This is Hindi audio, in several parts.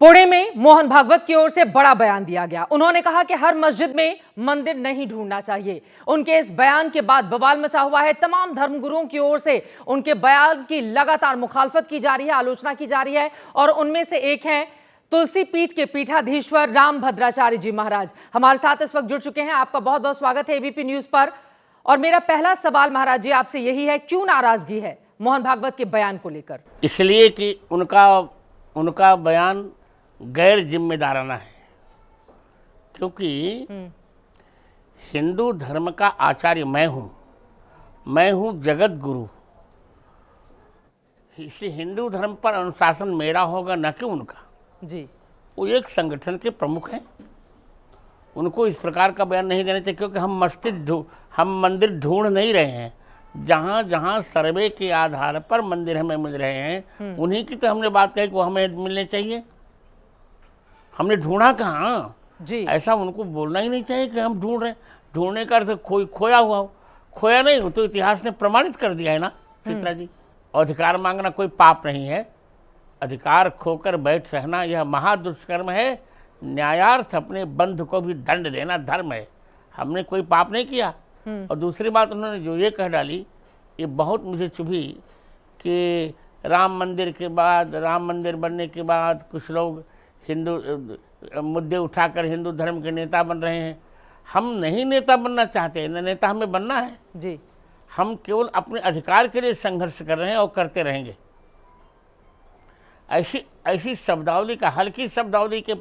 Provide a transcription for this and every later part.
पुणे में मोहन भागवत की ओर से बड़ा बयान दिया गया। उन्होंने कहा कि हर मस्जिद में मंदिर नहीं ढूंढना चाहिए। उनके इस बयान के बाद बवाल मचा हुआ है। तमाम धर्मगुरुओं की ओर से उनके बयान की लगातार मुखालफत की जा रही है, आलोचना की जा रही है। और उनमें से एक हैं तुलसी पीठ के पीठाधीश्वर राम भद्राचार्य जी महाराज। हमारे साथ इस वक्त जुड़ चुके हैं। आपका बहुत बहुत स्वागत है एबीपी न्यूज पर। और मेरा पहला सवाल महाराज जी आपसे यही है, क्यों नाराजगी है मोहन भागवत के बयान को लेकर? इसलिए कि उनका बयान गैर जिम्मेदाराना है, क्योंकि हिंदू धर्म का आचार्य मैं हूँ जगत गुरु। इसलिए हिंदू धर्म पर अनुशासन मेरा होगा, न कि उनका। जी, वो एक संगठन के प्रमुख हैं, उनको इस प्रकार का बयान नहीं देना चाहिए, क्योंकि हम मंदिर ढूंढ नहीं रहे हैं। जहाँ जहाँ सर्वे के आधार पर मंदिर हमें मिल रहे हैं, उन्हीं की तो हमने बात कही कि वो हमें मिलने चाहिए। हमने ढूंढा कहाँ? जी, ऐसा उनको बोलना ही नहीं चाहिए कि हम ढूंढ रहे हैं। ढूंढने का अर्थ खोया हुआ हो। खोया नहीं हो तो इतिहास ने प्रमाणित कर दिया है ना चित्रा जी। अधिकार मांगना कोई पाप नहीं है। अधिकार खोकर बैठ रहना यह महादुष्कर्म है। न्यायार्थ अपने बंधु को भी दंड देना धर्म है। हमने कोई पाप नहीं किया। और दूसरी बात उन्होंने जो ये कह डाली, ये बहुत मुझे चुभी कि राम मंदिर बनने के बाद कुछ लोग हिंदू मुद्दे उठाकर हिंदू धर्म के नेता बन रहे हैं। हम नहीं नेता बनना चाहते, न नेता हमें बनना है जी। हम केवल अपने अधिकार के लिए संघर्ष कर रहे हैं और करते रहेंगे। ऐसी शब्दावली का हल्की शब्दावली का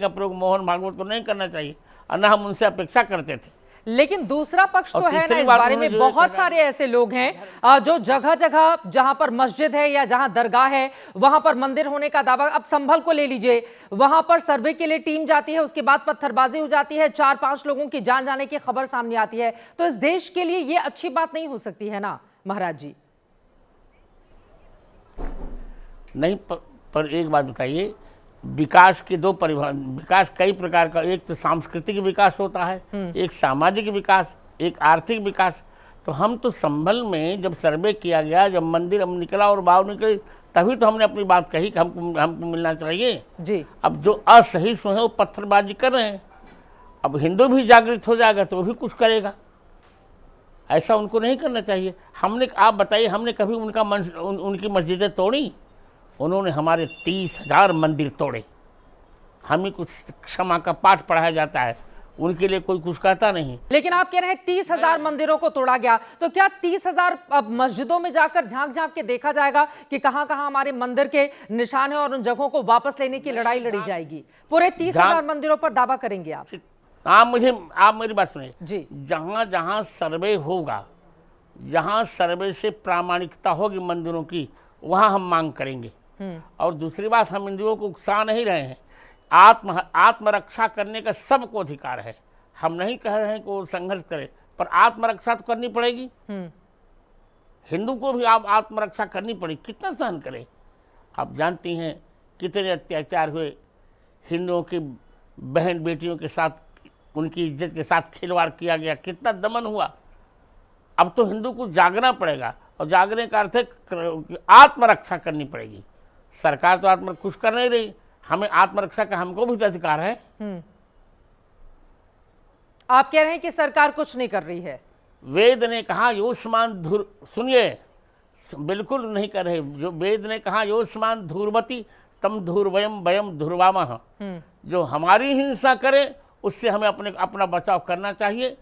प्रयोग मोहन भागवत को नहीं करना चाहिए, और न हम उनसे अपेक्षा करते थे। लेकिन दूसरा पक्ष तो है ना, इस बारे में बहुत सारे ऐसे लोग हैं जो जगह जगह जहां पर मस्जिद है या जहां दरगाह है वहां पर मंदिर होने का दावा। अब संभल को ले लीजिए, वहां पर सर्वे के लिए टीम जाती है, उसके बाद पत्थरबाजी हो जाती है, 4-5 लोगों की जान जाने की खबर सामने आती है। तो इस देश के लिए ये अच्छी बात नहीं हो सकती है ना महाराज जी? नहीं, पर एक बात बताइए, विकास के दो परिभाषा। विकास कई प्रकार का, एक तो सांस्कृतिक विकास होता है, एक सामाजिक विकास, एक आर्थिक विकास। तो हम तो संभल में जब सर्वे किया गया, जब मंदिर हम निकला और बाव निकली, तभी तो हमने अपनी बात कही कि हमको मिलना चाहिए जी। अब जो असहिष्णु है वो पत्थरबाजी कर रहे हैं। अब हिंदू भी जागृत हो जाएगा तो वो भी कुछ करेगा। ऐसा उनको नहीं करना चाहिए। आप बताइए, हमने कभी उनकी मस्जिदें तोड़ी? उन्होंने हमारे 30,000 मंदिर तोड़े। हमें कुछ क्षमा का पाठ पढ़ाया जाता है, उनके लिए कोई कुछ कहता नहीं। लेकिन आप कह रहे हैं 30,000 मंदिरों को तोड़ा गया, तो क्या 30,000 मस्जिदों में जाकर झांक झांक के देखा जाएगा कि कहां कहां हमारे मंदिर के निशान है और उन जगहों को वापस लेने की लड़ाई लड़ी जाएगी? पूरे 30,000 मंदिरों पर दावा करेंगे आप? आप मेरी बात सुनिए जी। जहां जहां सर्वे होगा, जहां सर्वे से प्रामाणिकता होगी मंदिरों की, वहां हम मांग करेंगे। और दूसरी बात, हम हिंदुओं को उकसा नहीं रहे हैं। आत्मरक्षा करने का सबको अधिकार है। हम नहीं कह रहे हैं कि वो संघर्ष करे, पर आत्मरक्षा तो करनी पड़ेगी। हिंदू को भी आप आत्मरक्षा करनी पड़ेगी। कितना सहन करें? आप जानती हैं कितने अत्याचार हुए हिंदुओं की बहन बेटियों के साथ, उनकी इज्जत के साथ खिलवाड़ किया गया, कितना दमन हुआ। अब तो हिंदू को जागना पड़ेगा, और जागने का अर्थ है आत्मरक्षा करनी पड़ेगी। सरकार तो कुछ कर नहीं रही, हमें आत्मरक्षा का हमको भी अधिकार है। आप कह रहे हैं कि सरकार कुछ नहीं कर रही है? वेद ने कहा योष्मान धूर, सुनिए, बिल्कुल नहीं कर रहे। जो वेद ने कहा योष्मान धूर्वती तम धूर्वयम वयम धूर्वामः। जो हमारी हिंसा करे उससे हमें अपना बचाव करना चाहिए,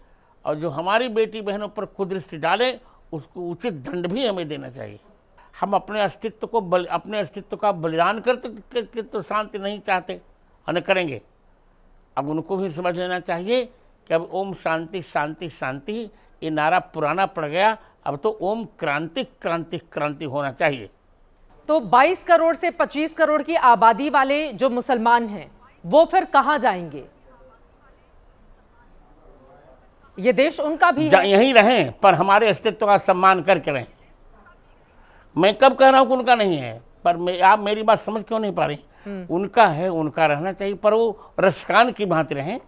और जो हमारी बेटी बहनों पर कुदृष्टि डाले उसको उचित दंड भी हमें देना चाहिए। हम अपने अस्तित्व का बलिदान करते तो शांति नहीं चाहते, और करेंगे। अब उनको भी समझ लेना चाहिए कि अब ओम शांति शांति शांति ये नारा पुराना पड़ गया। अब तो ओम क्रांति क्रांति क्रांति होना चाहिए। तो 22 करोड़ से 25 करोड़ की आबादी वाले जो मुसलमान हैं वो फिर कहां जाएंगे? ये देश उनका भी है। यहीं रहें, पर हमारे अस्तित्व का सम्मान करके रहें। मैं कब कह रहा हूं कि उनका नहीं है, पर आप मेरी बात समझ क्यों नहीं पा रही? उनका है, उनका रहना चाहिए, पर वो रशकान की भांति रहें,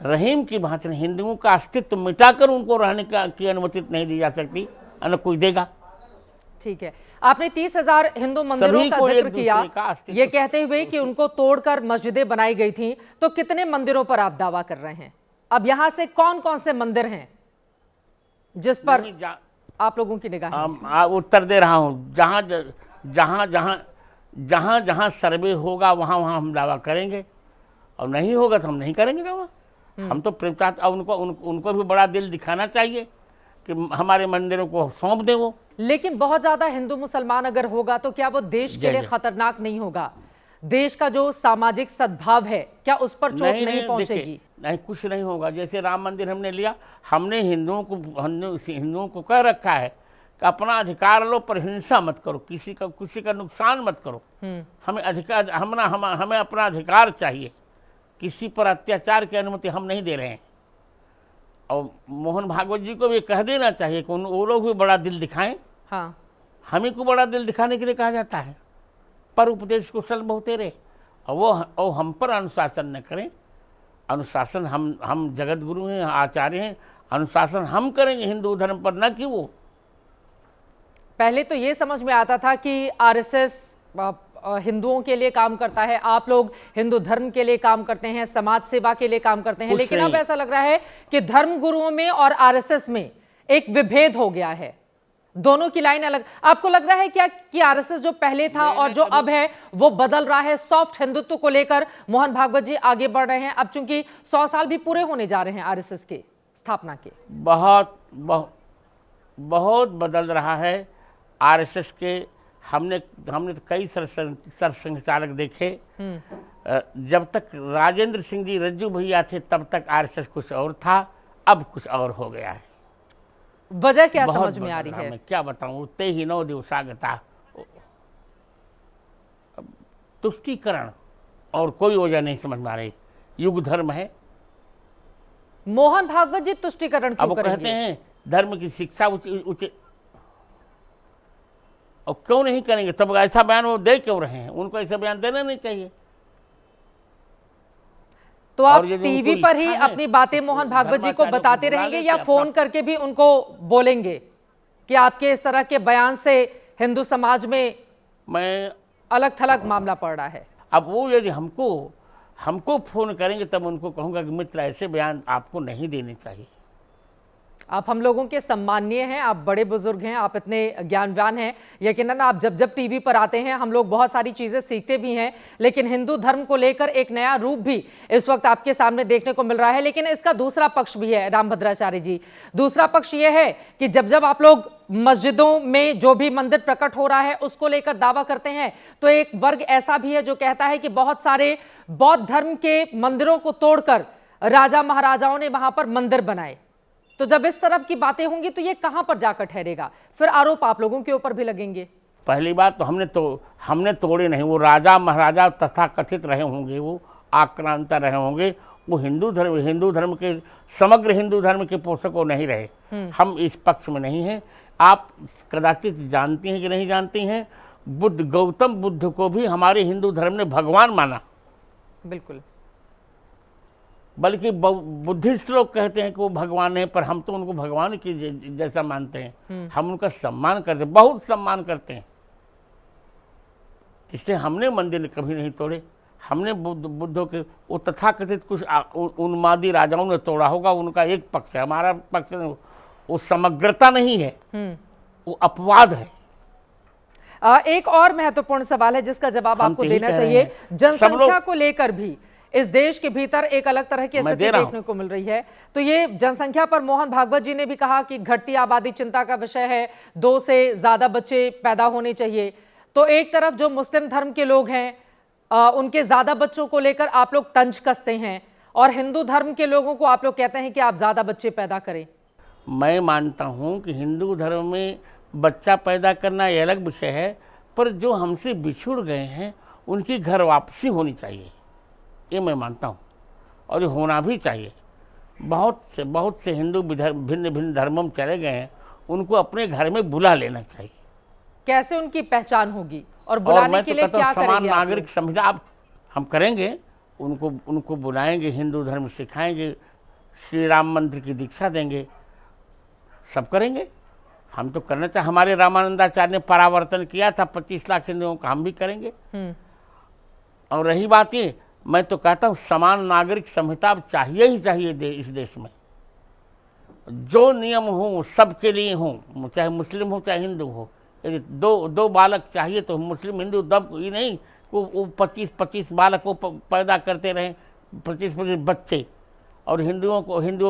रहीम की भांति रहें। हिंदुओं का अस्तित्व मिटाकर उनको रहने की अनुमति नहीं दी जा सकती, न कोई देगा। ठीक है, आपने 30,000 हिंदू मंदिरों सभी का को एक जिक्र दूसरे किया, का अस्तित्व ये कहते हुए कि उनको तोड़कर मस्जिदें बनाई गई थी। तो कितने मंदिरों पर आप दावा कर रहे हैं? अब यहां से कौन कौन से मंदिर हैं जिस पर आप लोगों की निगाह है? उत्तर दे रहा हूँ। जहाँ जहाँ जहाँ जहाँ जहाँ सर्वे होगा वहाँ वहाँ हम दावा करेंगे, और नहीं होगा तो हम नहीं करेंगे दावा। हम तो प्रेम चाहते, उनको भी बड़ा दिल दिखाना चाहिए कि हमारे मंदिरों को सौंप दे वो। लेकिन बहुत ज्यादा हिंदू मुसलमान अगर होगा तो क्या वो देश के लिए खतरनाक नहीं होगा? देश का जो सामाजिक सद्भाव है, क्या उस पर चोट नहीं पहुंचेगी? नहीं, कुछ नहीं होगा। जैसे राम मंदिर हमने लिया, हमने हिंदुओं को कह रखा है कि अपना अधिकार लो पर हिंसा मत करो, किसी का नुकसान मत करो। हमें अधिकार, हमें अपना अधिकार चाहिए, किसी पर अत्याचार की अनुमति हम नहीं दे रहे हैं। और मोहन भागवत जी को भी कह देना चाहिए कि वो लोग भी बड़ा दिल दिखाएं। हाँ, हमें को बड़ा दिल दिखाने के लिए कहा जाता है, पर उपदेश कुशल बहुतेरे, और हम पर अनुशासन न करें। अनुशासन हम जगत गुरु हैं, आचार्य हैं, अनुशासन हम करेंगे हिंदू धर्म पर, न कि वो। पहले तो ये समझ में आता था कि आरएसएस हिंदुओं के लिए काम करता है, आप लोग हिंदू धर्म के लिए काम करते हैं, समाज सेवा के लिए काम करते हैं, लेकिन अब ऐसा लग रहा है कि धर्म गुरुओं में और आरएसएस में एक विभेद हो गया है, दोनों की लाइन अलग। आपको लग रहा है क्या कि आरएसएस जो पहले था और जो अब है वो बदल रहा है? सॉफ्ट हिंदुत्व को लेकर मोहन भागवत जी आगे बढ़ रहे हैं, अब चूंकि 100 साल भी पूरे होने जा रहे हैं आरएसएस के स्थापना के। बहुत बदल रहा है आरएसएस के। हमने तो कई सरसंघचालक देखे। जब तक राजेंद्र सिंह जी रज्जू भैया थे तब तक आरएसएस कुछ और था, अब कुछ और हो गया है। वजह क्या समझ में आ रही है? मैं क्या बताऊं, ते ही 9 दिवसागता तुष्टीकरण, और कोई वजह नहीं समझ में आ रही। युग धर्म है। मोहन भागवत जी तुष्टीकरण क्यों करेंगे? कहते हैं धर्म की शिक्षा उचित, और क्यों नहीं करेंगे? तब ऐसा बयान वो दे क्यों रहे हैं? उनको ऐसा बयान देना नहीं चाहिए। तो आप टीवी पर ही अपनी बातें मोहन भागवत जी को बताते रहेंगे या फोन करके भी उनको बोलेंगे कि आपके इस तरह के बयान से हिंदू समाज में अलग थलग मामला पड़ रहा है? अब वो यदि हमको फोन करेंगे तब उनको कहूंगा कि मित्र, ऐसे बयान आपको नहीं देने चाहिए। आप हम लोगों के सम्माननीय हैं, आप बड़े बुजुर्ग हैं, आप इतने ज्ञानवान हैं। यकीनन आप जब टीवी पर आते हैं हम लोग बहुत सारी चीज़ें सीखते भी हैं, लेकिन हिंदू धर्म को लेकर एक नया रूप भी इस वक्त आपके सामने देखने को मिल रहा है। लेकिन इसका दूसरा पक्ष भी है रामभद्राचार्य जी। दूसरा पक्ष ये है कि जब आप लोग मस्जिदों में जो भी मंदिर प्रकट हो रहा है उसको लेकर दावा करते हैं, तो एक वर्ग ऐसा भी है जो कहता है कि बहुत सारे बौद्ध धर्म के मंदिरों को तोड़कर राजा महाराजाओं ने वहां पर मंदिर बनाए। तो जब इस तरह की बातें होंगी तो ये कहां पर जाकर ठहरेगा? फिर आरोप आप लोगों के ऊपर भी लगेंगे। पहली बात तो हमने तोड़े नहीं, वो राजा महाराजा तथा कथित रहे होंगे, वो आक्रांता रहे होंगे, वो हिंदू धर्म के समग्र हिंदू धर्म के पोषकों नहीं रहे। हम इस पक्ष में नहीं हैं। आप कदाचित जानती हैं कि नहीं जानती हैं, गौतम बुद्ध को भी हमारे हिंदू धर्म ने भगवान माना। बिल्कुल। बल्कि बुद्धिस्ट लोग कहते हैं कि वो भगवान है, पर हम तो उनको भगवान की जैसा मानते हैं। हम उनका सम्मान करते हैं, बहुत सम्मान करते हैं। इससे हमने मंदिर कभी नहीं तोड़े। हमने बुद्धों के वो तथाकथित कुछ उन्मादी राजाओं ने तोड़ा होगा, उनका एक पक्ष है, हमारा पक्ष नहीं। वो समग्रता नहीं है, वो अपवाद है। एक और महत्वपूर्ण सवाल है जिसका जवाब आपको देना चाहिए। जनसंख्या को लेकर भी इस देश के भीतर एक अलग तरह की स्थिति देखने को मिल रही है। तो ये जनसंख्या पर मोहन भागवत जी ने भी कहा कि घटती आबादी चिंता का विषय है, 2 से ज्यादा बच्चे पैदा होने चाहिए। तो एक तरफ जो मुस्लिम धर्म के लोग हैं उनके ज्यादा बच्चों को लेकर आप लोग तंज कसते हैं, और हिंदू धर्म के लोगों को आप लोग कहते हैं कि आप ज्यादा बच्चे पैदा करें। मैं मानता हूं कि हिंदू धर्म में बच्चा पैदा करना ये अलग विषय है, पर जो हमसे बिछुड़ गए हैं उनकी घर वापसी होनी चाहिए, ये मैं मानता हूँ, और ये होना भी चाहिए। बहुत से हिंदू भिन्न भिन्न धर्मों में चले गए हैं, उनको अपने घर में बुला लेना चाहिए। कैसे उनकी पहचान होगी और बुलाने के लिए क्या करेंगे? समान नागरिक समझा आप हम करेंगे, उनको बुलाएंगे, हिंदू धर्म सिखाएंगे, श्री राम मंदिर की दीक्षा देंगे, सब करेंगे। हम तो करना चाहिए। हमारे रामानंदाचार्य ने परावर्तन किया था 25 लाख हिंदुओं का, हम भी करेंगे। और रही बात ये, मैं तो कहता हूँ समान नागरिक संहिता अब चाहिए ही चाहिए इस देश में। जो नियम हो सबके लिए हो, चाहे मुस्लिम हो चाहे हिंदू हो। यदि दो बालक चाहिए तो मुस्लिम हिंदू दब ही नहीं, वो 25 बालक को पैदा करते रहें, 25 बच्चे, और हिंदुओं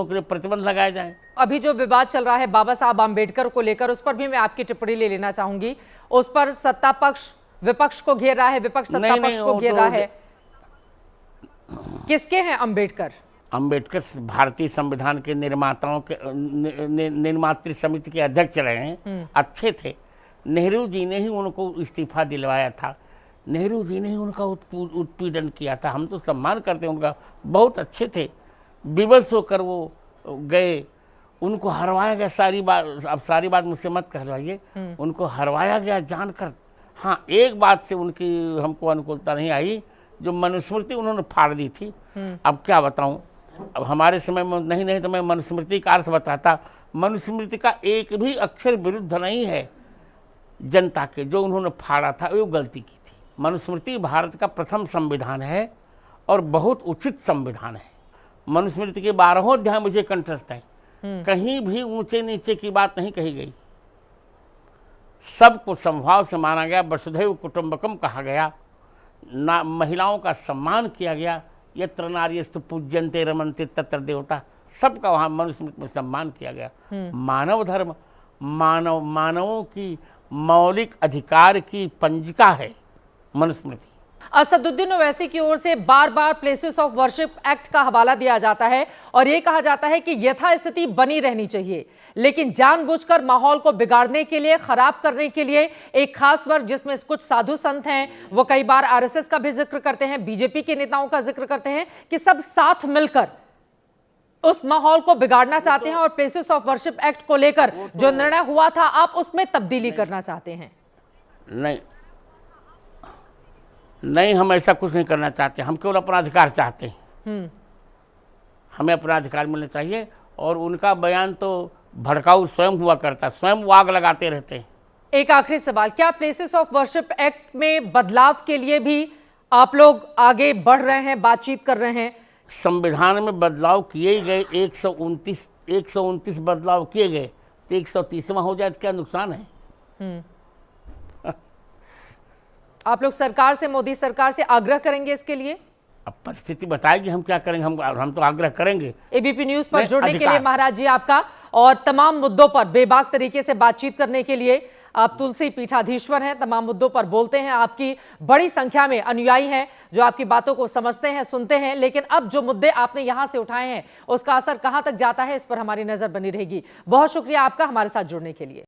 के लिए प्रतिबंध लगाए जाएं। अभी जो विवाद चल रहा है बाबा साहब आम्बेडकर को लेकर, उस पर भी मैं आपकी टिप्पणी ले लेना चाहूंगी। उस पर सत्ता पक्ष विपक्ष को घेर रहा है, विपक्ष सत्ता पक्ष को घेर रहा है। किसके हैं अम्बेडकर? अम्बेडकर भारतीय संविधान के निर्माताओं के निर्मात्री समिति के अध्यक्ष रहे हैं, अच्छे थे। नेहरू जी ने ही उनको इस्तीफा दिलवाया था, नेहरू जी ने ही उनका उत्पीड़न किया था। हम तो सम्मान करते हैं उनका, बहुत अच्छे थे। विवश होकर वो गए, उनको हरवाया गया। अब सारी बात मुझसे मत कहलवाइए, उनको हरवाया गया जानकर। हाँ, एक बात से उनकी हमको अनुकूलता नहीं आई, जो मनुस्मृति उन्होंने फाड़ दी थी। अब क्या बताऊं, अब हमारे समय में नहीं तो मैं मनुस्मृति का अर्थ बताता। मनुस्मृति का एक भी अक्षर विरुद्ध नहीं है जनता के, जो उन्होंने फाड़ा था वो गलती की थी। मनुस्मृति भारत का प्रथम संविधान है और बहुत उचित संविधान है। मनुस्मृति के 12 अध्याय मुझे कंठस्थ है, कहीं भी ऊंचे नीचे की बात नहीं कही गई। सबको समभाव से माना गया, वसुधैव कुटुंबकम कहा गया, महिलाओं का सम्मान किया गया। यत्र नार्यस्तु पूज्यन्ते रमन्ते तत्र देवता, सबका वहाँ मनुस्मृति में सम्मान किया गया। मानव धर्म, मानवों की मौलिक अधिकार की पंजिका है मनुस्मृति। असदुद्दीन ओवैसी की ओर से बार बार प्लेसेस ऑफ वर्शिप एक्ट का हवाला दिया जाता है और ये कहा जाता है कि यथास्थिति बनी रहनी चाहिए, लेकिन जानबूझकर माहौल को बिगाड़ने के लिए, खराब करने के लिए एक खास वर्ग, जिसमें कुछ साधु संत हैं, वो कई बार आरएसएस का भी जिक्र करते हैं, बीजेपी के नेताओं का जिक्र करते हैं, कि सब साथ मिलकर उस माहौल को बिगाड़ना चाहते हैं और प्लेसेस ऑफ वर्शिप एक्ट को लेकर जो निर्णय हुआ था आप उसमें तब्दीली करना चाहते हैं। नहीं, हम ऐसा कुछ नहीं करना चाहते। हम केवल अपना अधिकार चाहते हैं। हमें अपना अधिकार मिलना चाहिए। और उनका बयान तो भड़काऊ स्वयं हुआ करता, स्वयं वो आग लगाते रहते हैं। एक आखिरी सवाल, क्या प्लेसेस ऑफ वर्शिप एक्ट में बदलाव के लिए भी आप लोग आगे बढ़ रहे हैं, बातचीत कर रहे हैं? संविधान में बदलाव किए गए, 129 बदलाव किए गए, तो 130वां हो जाए तो क्या नुकसान है? आप लोग सरकार से, मोदी सरकार से आग्रह करेंगे इसके लिए? अब परिस्थिति बताएगी हम क्या करेंगे। हम तो आग्रह करेंगे। एबीपी न्यूज पर जुड़ने के लिए महाराज जी आपका, और तमाम मुद्दों पर बेबाक तरीके से बातचीत करने के लिए। आप तुलसी पीठाधीश्वर हैं, तमाम मुद्दों पर बोलते हैं, आपकी बड़ी संख्या में अनुयायी हैं जो आपकी बातों को समझते हैं, सुनते हैं। लेकिन अब जो मुद्दे आपने यहां से उठाए हैं उसका असर कहां तक जाता है, इस पर हमारी नजर बनी रहेगी। बहुत शुक्रिया आपका हमारे साथ जुड़ने के लिए।